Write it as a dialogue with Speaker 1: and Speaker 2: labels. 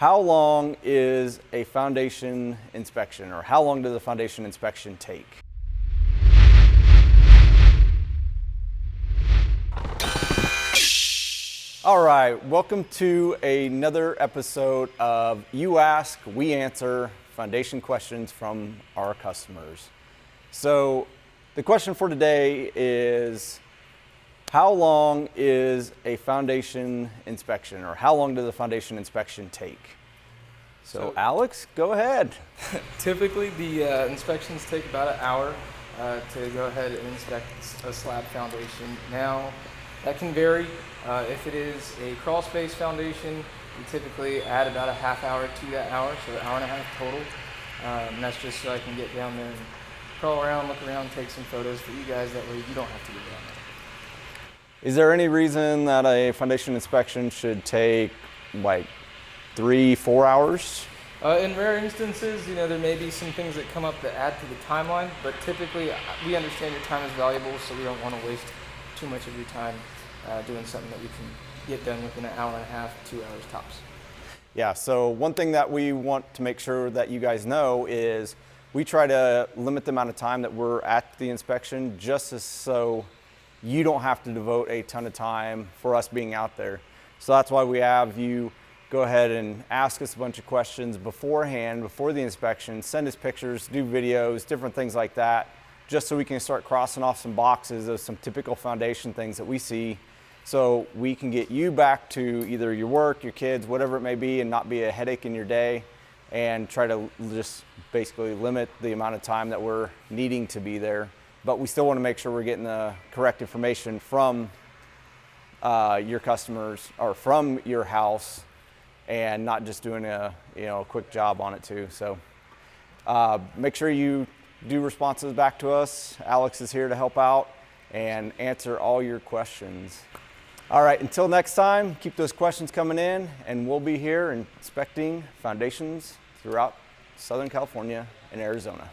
Speaker 1: How long is a foundation inspection, or how long does a foundation inspection take? All right, welcome to another episode of You Ask, We Answer foundation questions from our customers. So the question for today is, how long is a foundation inspection, or how long does a foundation inspection take? So Alex, go ahead.
Speaker 2: Typically the inspections take about an hour to go ahead and inspect a slab foundation. Now that can vary. If it is a crawl space foundation, we typically add about a half hour to that hour, so an hour and a half total. And that's just so I can get down there and crawl around, look around, take some photos for you guys. That way you don't have to get down there.
Speaker 1: Is there any reason that a foundation inspection should take like 3-4 hours?
Speaker 2: In rare instances, there may be some things that come up that add to the timeline, but typically we understand your time is valuable, so we don't want to waste too much of your time doing something that we can get done within an hour and a half, 2 hours tops.
Speaker 1: Yeah, so one thing that we want to make sure that you guys know is we try to limit the amount of time that we're at the inspection, just so you don't have to devote a ton of time for us being out there. So that's why we have you go ahead and ask us a bunch of questions beforehand, before the inspection, send us pictures, do videos, different things like that, just so we can start crossing off some boxes of some typical foundation things that we see, so we can get you back to either your work, your kids, whatever it may be, and not be a headache in your day, and try to just basically limit the amount of time that we're needing to be there. But we still want to make sure we're getting the correct information from your customers or from your house, and not just doing a quick job on it too. So make sure you do responses back to us. Alex is here to help out and answer all your questions. All right, until next time, keep those questions coming in, and we'll be here inspecting foundations throughout Southern California and Arizona.